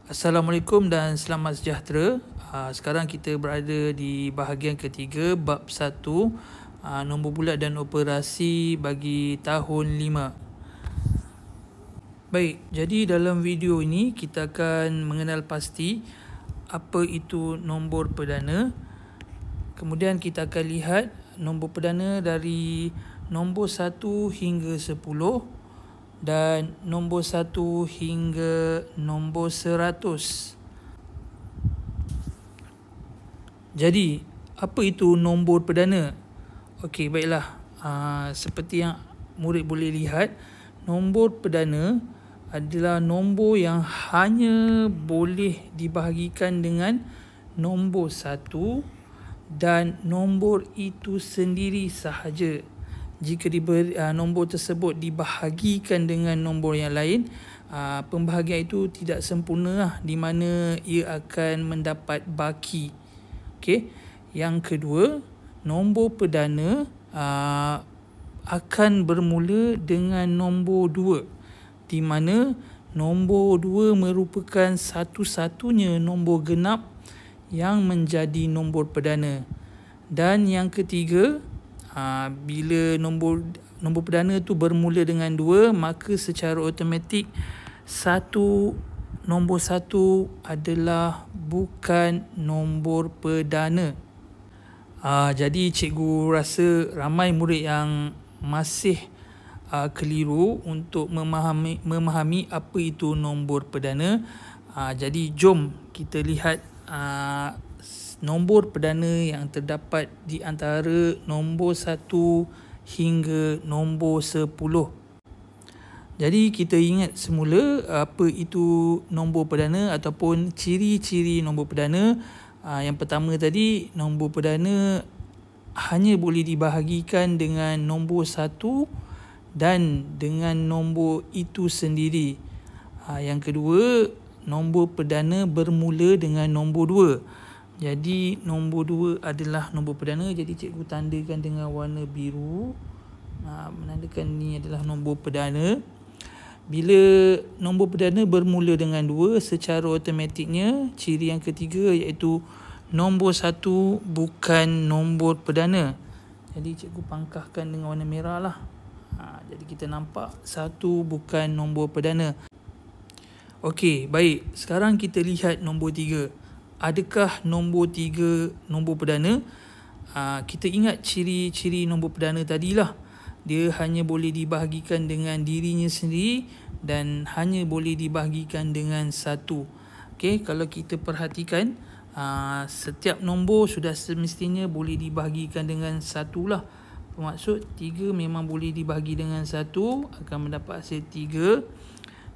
Assalamualaikum dan selamat sejahtera. Sekarang kita berada di bahagian ketiga, bab 1, nombor bulat dan operasi bagi tahun 5. Baik, jadi dalam video ini kita akan mengenal pasti apa itu nombor perdana. Kemudian kita akan lihat nombor perdana dari nombor 1 hingga 10 dan nombor 1 hingga nombor 100. Jadi, apa itu nombor perdana? Okey, baiklah. Seperti yang murid boleh lihat, nombor perdana adalah nombor yang hanya boleh dibahagikan dengan nombor 1 dan nombor itu sendiri sahaja. Jika nombor tersebut dibahagikan dengan nombor yang lain, pembahagian itu tidak sempurna di mana ia akan mendapat baki. Okey. Yang kedua, nombor perdana akan bermula dengan nombor 2, di mana nombor 2 merupakan satu-satunya nombor genap yang menjadi nombor perdana. Dan yang ketiga, bila nombor perdana tu bermula dengan 2, maka secara automatik nombor 1 adalah bukan nombor perdana. Jadi cikgu rasa ramai murid yang masih keliru untuk memahami apa itu nombor perdana. Jadi jom kita lihat nombor perdana yang terdapat di antara nombor 1 hingga nombor 10. Jadi kita ingat semula apa itu nombor perdana ataupun ciri-ciri nombor perdana. Yang pertama tadi, nombor perdana hanya boleh dibahagikan dengan nombor 1 dan dengan nombor itu sendiri. Yang kedua, nombor perdana bermula dengan nombor 2. Jadi nombor 2 adalah nombor perdana. Jadi cikgu tandakan dengan warna biru, menandakan ni adalah nombor perdana. Bila nombor perdana bermula dengan 2, secara automatiknya ciri yang ketiga iaitu nombor 1 bukan nombor perdana. Jadi cikgu pangkahkan dengan warna merah lah. Jadi kita nampak 1 bukan nombor perdana. Okey, baik. Sekarang kita lihat nombor 3. Adakah nombor 3 nombor perdana? Kita ingat ciri-ciri nombor perdana tadilah. Dia hanya boleh dibahagikan dengan dirinya sendiri dan hanya boleh dibahagikan dengan 1. Okey, kalau kita perhatikan, setiap nombor sudah semestinya boleh dibahagikan dengan 1 lah. Bermaksud 3 memang boleh dibahagi dengan 1, akan mendapat hasil 3.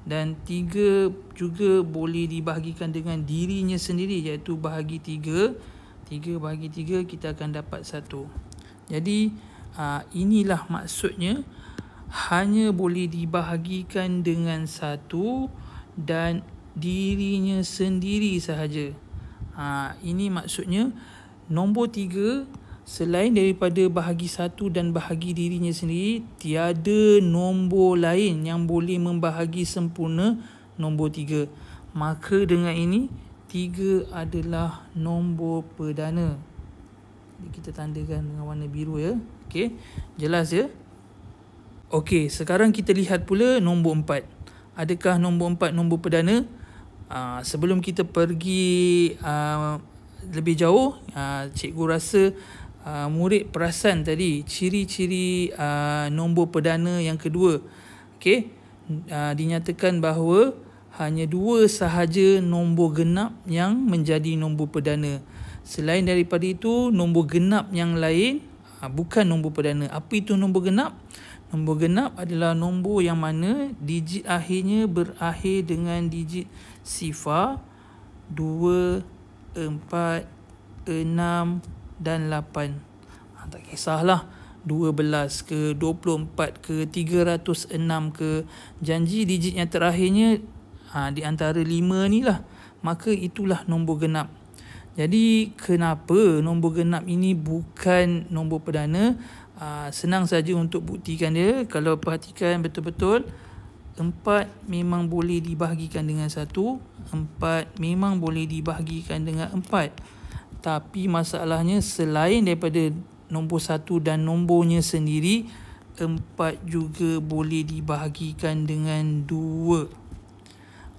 Dan 3 juga boleh dibahagikan dengan dirinya sendiri, iaitu bahagi 3. 3 bahagi 3 kita akan dapat 1. Jadi inilah maksudnya hanya boleh dibahagikan dengan 1 dan dirinya sendiri sahaja. Ini maksudnya nombor 3 selain daripada bahagi 1 dan bahagi dirinya sendiri, tiada nombor lain yang boleh membahagi sempurna nombor 3. Maka dengan ini 3 adalah nombor perdana. Jadi kita tandakan dengan warna biru ya. Okey, jelas ya? Okey, sekarang kita lihat pula nombor 4. Adakah nombor 4 nombor perdana? Sebelum kita pergi lebih jauh, cikgu rasa murid perasan tadi ciri-ciri nombor perdana yang kedua. Okey, dinyatakan bahawa hanya 2 sahaja nombor genap yang menjadi nombor perdana. Selain daripada itu, nombor genap yang lain bukan nombor perdana. Apa itu nombor genap? Nombor genap adalah nombor yang mana digit akhirnya berakhir dengan digit sifar 2, 4, 6 dan 8. Tak kisahlah 12 ke, 24 ke, 306 ke. Janji digit yang terakhirnya di antara 5 ni lah. Maka itulah nombor genap. Jadi kenapa nombor genap ini bukan nombor perdana? Senang saja untuk buktikan dia. Kalau perhatikan betul-betul, 4 memang boleh dibahagikan dengan 1. 4 memang boleh dibahagikan dengan 4. Tapi masalahnya selain daripada nombor 1 dan nombornya sendiri, 4 juga boleh dibahagikan dengan 2.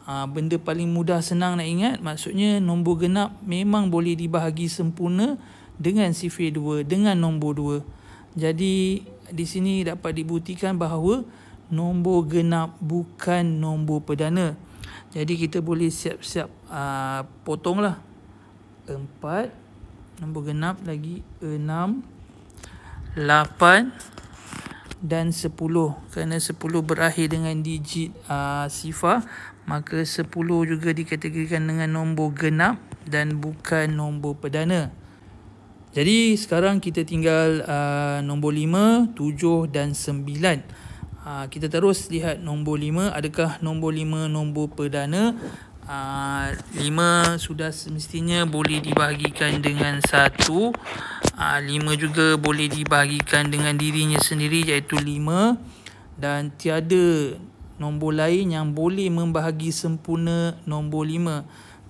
Benda paling mudah senang nak ingat, maksudnya nombor genap memang boleh dibahagi sempurna dengan sifir 2, dengan nombor 2. Jadi di sini dapat dibuktikan bahawa nombor genap bukan nombor perdana. Jadi kita boleh siap-siap potonglah. 4, nombor genap lagi 6, 8 dan 10. Kerana 10 berakhir dengan digit sifar, maka 10 juga dikategorikan dengan nombor genap dan bukan nombor perdana. Jadi sekarang kita tinggal nombor 5, 7 dan 9. Kita terus lihat nombor 5. Adakah nombor 5 nombor perdana? 5 sudah semestinya boleh dibahagikan dengan 1. 5 juga boleh dibahagikan dengan dirinya sendiri, iaitu 5. Dan tiada nombor lain yang boleh membahagi sempurna nombor 5.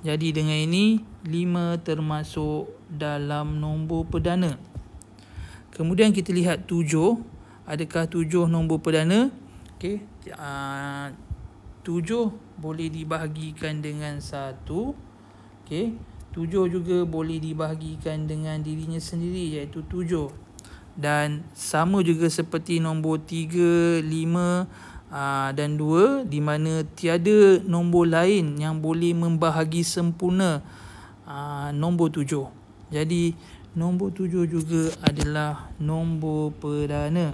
Jadi dengan ini 5 termasuk dalam nombor perdana. Kemudian kita lihat 7. Adakah 7 nombor perdana? Okey. 7 boleh dibahagikan dengan 1. Okey. 7 juga boleh dibahagikan dengan dirinya sendiri, iaitu 7. Dan sama juga seperti nombor 3, 5 dan 2, di mana tiada nombor lain yang boleh membahagi sempurna nombor 7. Jadi nombor 7 juga adalah nombor perdana.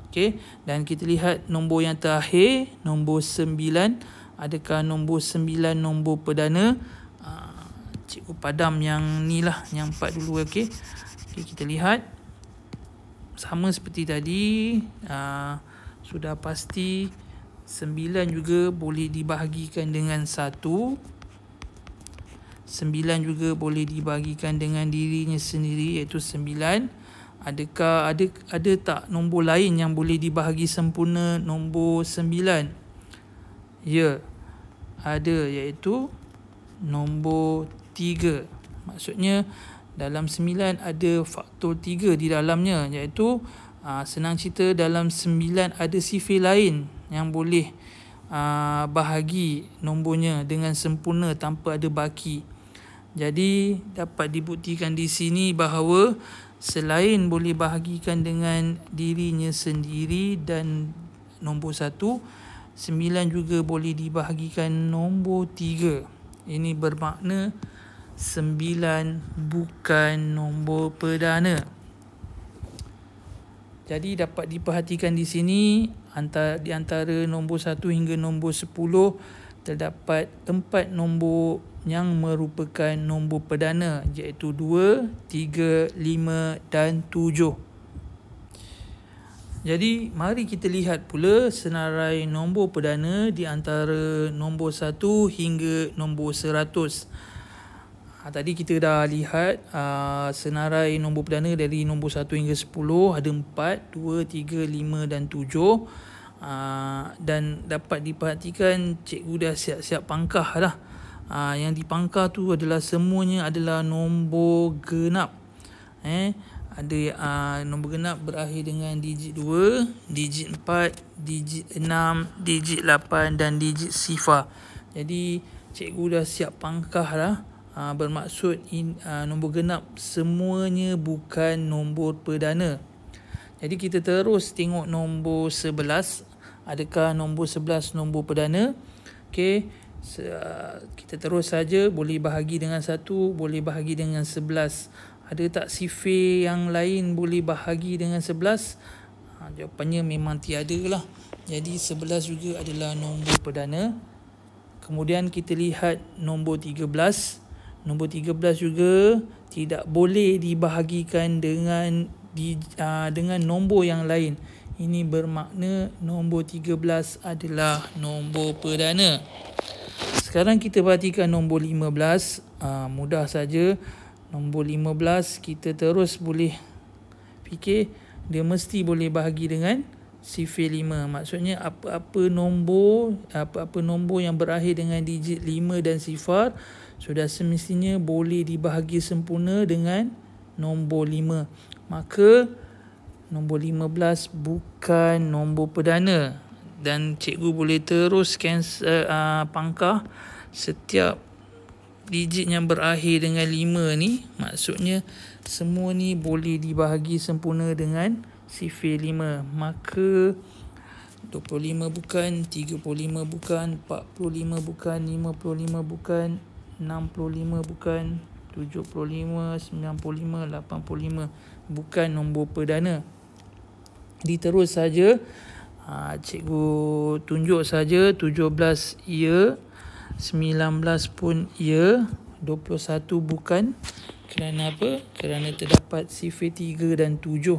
Okey, dan kita lihat nombor yang terakhir, nombor 9. Adakah nombor 9 nombor perdana? Cikgu padam yang ni lah, yang 4 dulu. Okey, kita lihat. Sama seperti tadi, sudah pasti 9 juga boleh dibahagikan dengan 1. 9 juga boleh dibahagikan dengan dirinya sendiri, iaitu 9. Adakah ada tak nombor lain yang boleh dibahagi sempurna nombor 9? Ya, ada, iaitu nombor 3. Maksudnya dalam 9 ada faktor 3 di dalamnya, iaitu senang cerita dalam 9 ada sifir lain yang boleh bahagi nombornya dengan sempurna tanpa ada baki. Jadi dapat dibuktikan di sini bahawa selain boleh bahagikan dengan dirinya sendiri dan nombor 1, 9 juga boleh dibahagikan nombor 3. Ini bermakna 9 bukan nombor perdana. Jadi dapat diperhatikan di sini di antara nombor 1 hingga nombor 10 terdapat 4 nombor yang merupakan nombor perdana, iaitu 2, 3, 5 dan 7. Jadi mari kita lihat pula senarai nombor perdana di antara nombor 1 hingga nombor 100. Tadi kita dah lihat senarai nombor perdana dari nombor 1 hingga 10 ada 4, 2, 3, 5 dan 7. Dan dapat diperhatikan cikgu dah siap-siap pangkah lah. Yang dipangkah tu adalah semuanya adalah nombor genap. Ada nombor genap berakhir dengan digit 2, digit 4, digit 6, digit 8 dan digit sifar. Jadi cikgu dah siap pangkah lah. Bermaksud nombor genap semuanya bukan nombor perdana. Jadi kita terus tengok nombor 11. Adakah nombor 11 nombor perdana? Okey, kita terus saja, boleh bahagi dengan 1, boleh bahagi dengan 11. Ada tak sifir yang lain boleh bahagi dengan 11? Jawapannya memang tiada lah. Jadi 11 juga adalah nombor perdana. Kemudian kita lihat nombor 13. Nombor 13 juga tidak boleh dibahagikan dengan nombor yang lain. Ini bermakna nombor 13 adalah nombor perdana. Sekarang kita perhatikan nombor 15. Mudah saja. Nombor 15 kita terus boleh fikir dia mesti boleh bahagi dengan sifir 5. Maksudnya apa-apa nombor yang berakhir dengan digit 5 dan sifar sudah semestinya boleh dibahagi sempurna dengan nombor 5. Maka nombor 15 bukan nombor perdana. Dan cikgu boleh terus pangkah setiap digit yang berakhir dengan 5 ni. Maksudnya semua ni boleh dibahagi sempurna dengan sifir 5. Maka 25 bukan, 35 bukan, 45 bukan, 55 bukan, 65 bukan, 75, 95, 85 bukan nombor perdana. Diterus saja. Cikgu tunjuk saja 17 ya, 19 pun ya, 21 bukan. Kerana apa? Kerana terdapat sifir 3 dan 7.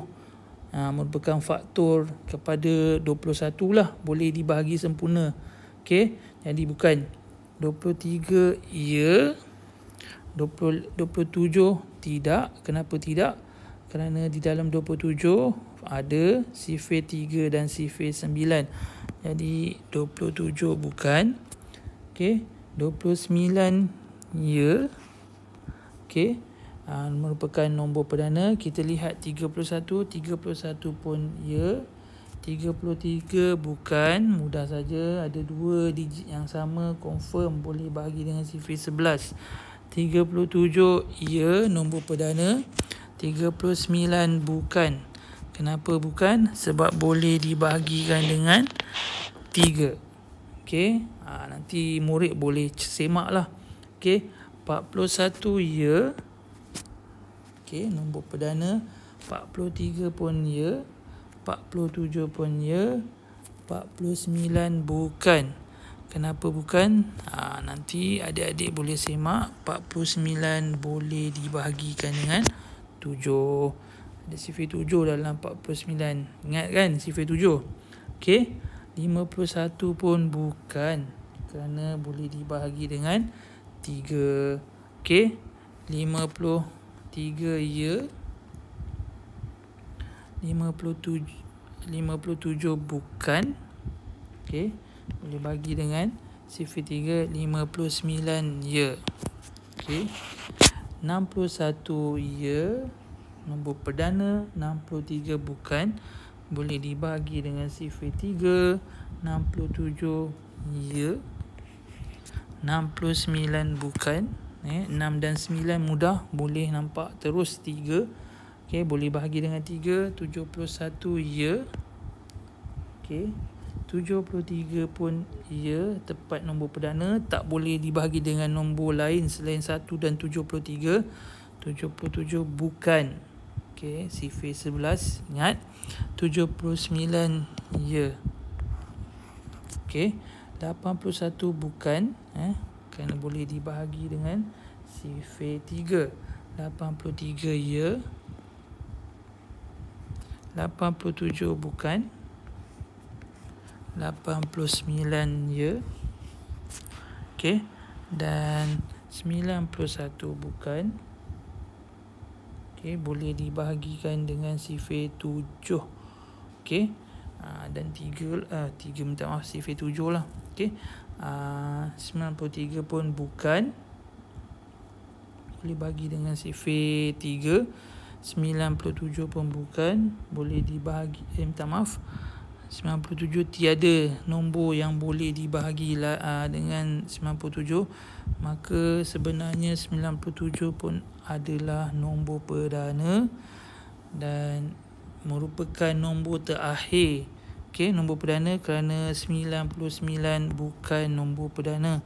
Merupakan faktor kepada 21 lah, boleh dibahagi sempurna. Okey, jadi bukan. 23 ya, 27 tidak. Kenapa tidak? Kerana di dalam 27 ada sifir 3 dan sifir 9. Jadi 27 bukan. Okey, 29 ya. Okey, merupakan nombor perdana. Kita lihat 31 pun ya. 33 bukan, mudah saja, ada dua digit yang sama, confirm boleh bahagi dengan sifir 11. 37 ya, nombor perdana. 39 bukan. Kenapa bukan? Sebab boleh dibahagikan dengan 3. Okey, nanti murid boleh semak lah. Okey, 41 ya. Okey, nombor perdana. 43 pun ya. 47 pun ya. 49 bukan. Kenapa bukan? Nanti adik-adik boleh semak. 49 boleh dibahagikan dengan 7. Ada sifir 7 dalam 49. Ingat kan sifir 7? Okey, 51 pun bukan. Kerana boleh dibahagi dengan 3. Okey, 53 ya. 57 bukan. Okey, boleh bagi dengan sifir 3. 59 ya. Okey, 61 ya, nombor perdana. 63 bukan, boleh dibagi dengan sifir 3. 67 ya. 69 bukan. 6 dan 9 mudah, boleh nampak terus 3. Okey, boleh bahagi dengan 3. 71 ya. Okey, 73 pun ya, tepat nombor perdana, tak boleh dibahagi dengan nombor lain selain 1 dan 73. 77 bukan. Okey, sifir 11, ingat. 79 ya. Okey, 81 bukan, kerana boleh dibahagi dengan sifir 3. 83 ya. 87 bukan. 89 ya. Okey, dan 91 bukan. Okey, boleh dibahagikan dengan sifir 7. Okey, dan 3 minta maaf, sifir 7 lah. Okey, 93 pun bukan, boleh bagi dengan sifir 3. 97 pun bukan, boleh dibahagi, minta maaf, 97 tiada nombor yang boleh dibahagi dengan 97. Maka sebenarnya 97 pun adalah nombor perdana dan merupakan nombor terakhir. Okey, nombor perdana, kerana 99 bukan nombor perdana.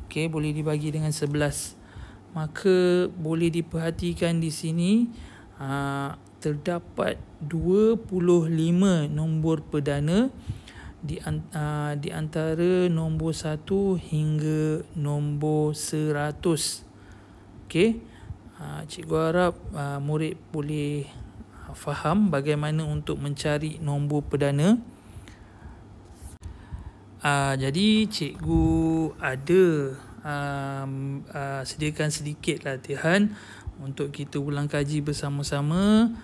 Okey, boleh dibagi dengan 11. Maka boleh diperhatikan di sini terdapat 25 nombor perdana di antara nombor 1 hingga nombor 100. Okey, cikgu harap murid boleh faham bagaimana untuk mencari nombor perdana. Jadi cikgu ada sediakan sedikit latihan untuk kita ulang kaji bersama-sama.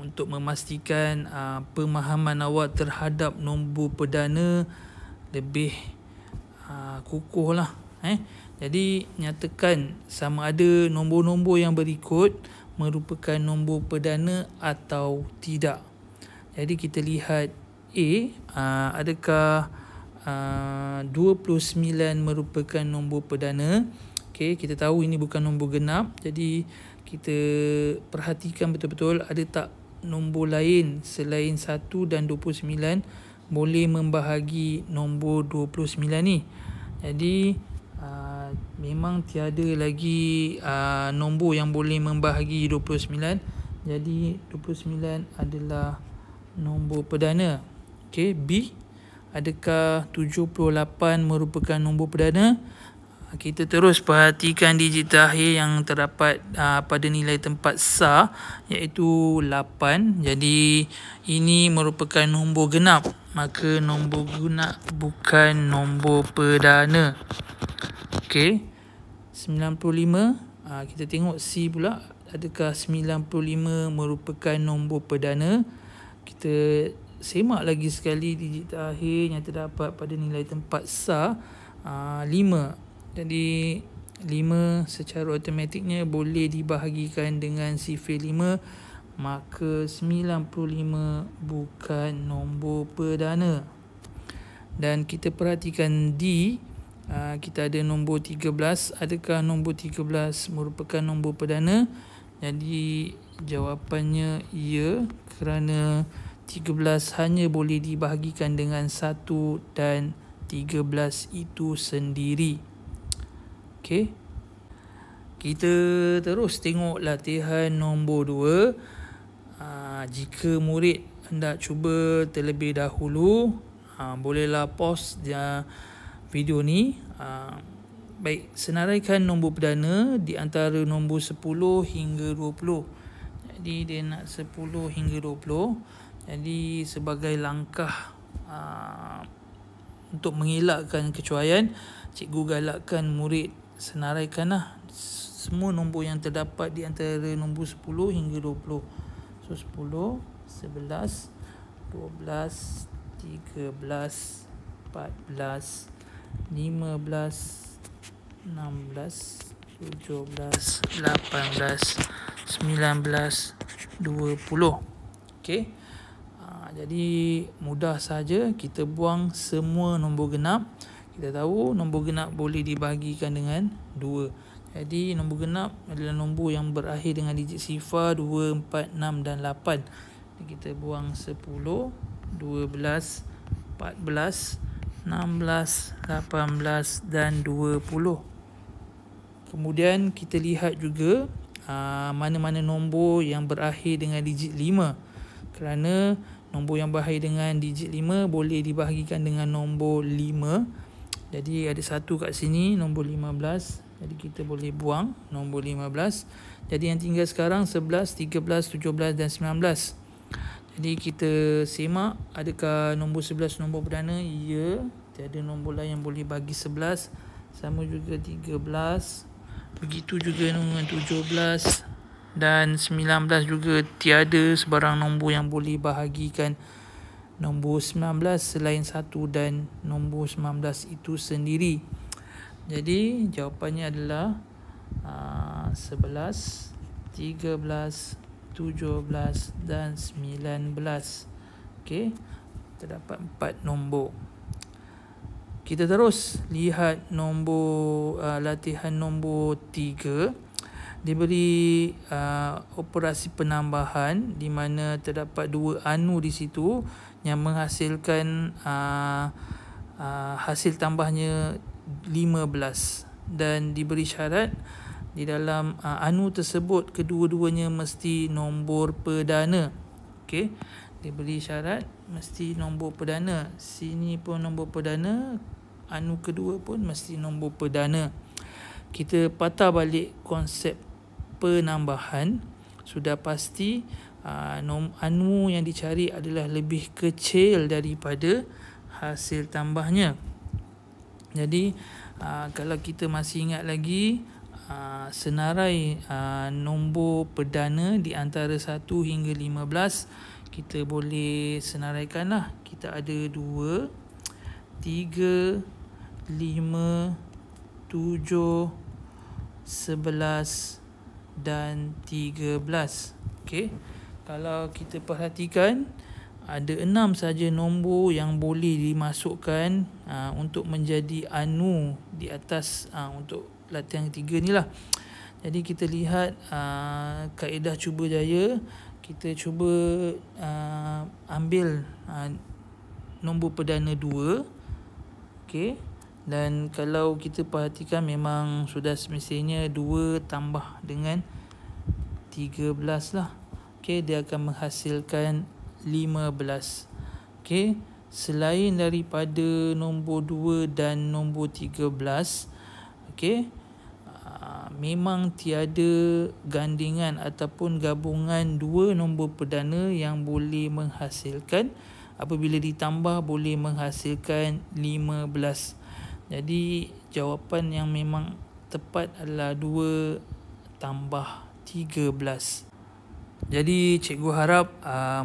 untuk memastikan pemahaman awak terhadap nombor perdana lebih kukuh lah. Jadi nyatakan sama ada nombor-nombor yang berikut merupakan nombor perdana atau tidak. Jadi kita lihat adakah 29 merupakan nombor perdana. Okey, kita tahu ini bukan nombor genap. Jadi kita perhatikan betul-betul ada tak nombor lain selain 1 dan 29 boleh membahagi nombor 29 ni. Jadi memang tiada lagi nombor yang boleh membahagi 29. Jadi 29 adalah nombor perdana. Okey, B, adakah 78 merupakan nombor perdana? Kita terus perhatikan digit terakhir yang terdapat pada nilai tempat sah, iaitu 8. Jadi ini merupakan nombor genap. Maka nombor genap bukan nombor perdana. Okey, 95. Kita tengok C pula. Adakah 95 merupakan nombor perdana? Kita semak lagi sekali digit terakhir yang terdapat pada nilai tempat sah 5. Jadi 5 secara automatiknya boleh dibahagikan dengan sifar 5. Maka 95 bukan nombor perdana. Dan kita perhatikan D. Kita ada nombor 13. Adakah nombor 13 merupakan nombor perdana? Jadi jawapannya ya, kerana 13 hanya boleh dibahagikan dengan 1 dan 13 itu sendiri. Okey. Kita terus tengok latihan nombor 2. Jika murid hendak cuba terlebih dahulu, bolehlah pause video ni. Baik, senaraikan nombor perdana di antara nombor 10 hingga 20. Jadi dia nak 10 hingga 20. Jadi sebagai langkah untuk mengelakkan kecuaian, cikgu galakkan murid senaraikanlah semua nombor yang terdapat di antara nombor 10 hingga 20. So 10, 11, 12, 13, 14, 15, 16, 17, 18, 19, 20. Okey. Jadi mudah saja kita buang semua nombor genap. Kita tahu nombor genap boleh dibahagikan dengan 2. Jadi nombor genap adalah nombor yang berakhir dengan digit sifar 2, 4, 6 dan 8. Jadi kita buang 10, 12, 14, 16, 18 dan 20. Kemudian kita lihat juga mana-mana nombor yang berakhir dengan digit 5. Kerana nombor yang berakhir dengan digit 5 boleh dibahagikan dengan nombor 5. Jadi ada satu kat sini, nombor 15. Jadi kita boleh buang nombor 15. Jadi yang tinggal sekarang 11, 13, 17 dan 19. Jadi kita semak, adakah nombor 11 nombor perdana? Ya, tiada nombor lain yang boleh bagi 11. Sama juga 13. Begitu juga dengan 17 dan 19 juga tiada sebarang nombor yang boleh bahagikan nombor 19 selain 1 dan nombor 19 itu sendiri. Jadi jawapannya adalah 11, 13, 17 dan 19. Okey, terdapat 4 nombor. Kita terus lihat nombor latihan nombor 3. Diberi operasi penambahan di mana terdapat 2 anu di situ yang menghasilkan hasil tambahnya 15 dan diberi syarat di dalam anu tersebut kedua-duanya mesti nombor perdana. Okey, diberi syarat mesti nombor perdana. Sini pun nombor perdana, anu kedua pun mesti nombor perdana. Kita patah balik konsep penambahan. Sudah pasti anu yang dicari adalah lebih kecil daripada hasil tambahnya. Jadi kalau kita masih ingat lagi senarai nombor perdana di antara 1 hingga 15. Kita boleh senaraikan lah. Kita ada 2, 3, 5, 7, 11 dan 13. Okey. Kalau kita perhatikan, ada 6 saja nombor yang boleh dimasukkan untuk menjadi anu di atas untuk latihan ketiga ni lah. Jadi kita lihat kaedah cuba jaya. Kita cuba ambil nombor perdana 2. Okey. Dan kalau kita perhatikan, memang sudah semestinya 2 tambah dengan 13 lah. Okey, dia akan menghasilkan 15. Okey, selain daripada nombor 2 dan nombor 13, okey, memang tiada gandingan ataupun gabungan 2 nombor perdana yang boleh menghasilkan, apabila ditambah boleh menghasilkan 15. Jadi jawapan yang memang tepat adalah 2 tambah 13. Jadi cikgu harap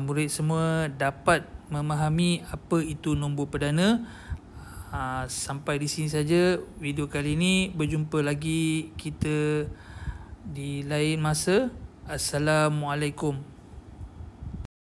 murid semua dapat memahami apa itu nombor perdana. Sampai di sini saja video kali ini. Berjumpa lagi kita di lain masa. Assalamualaikum.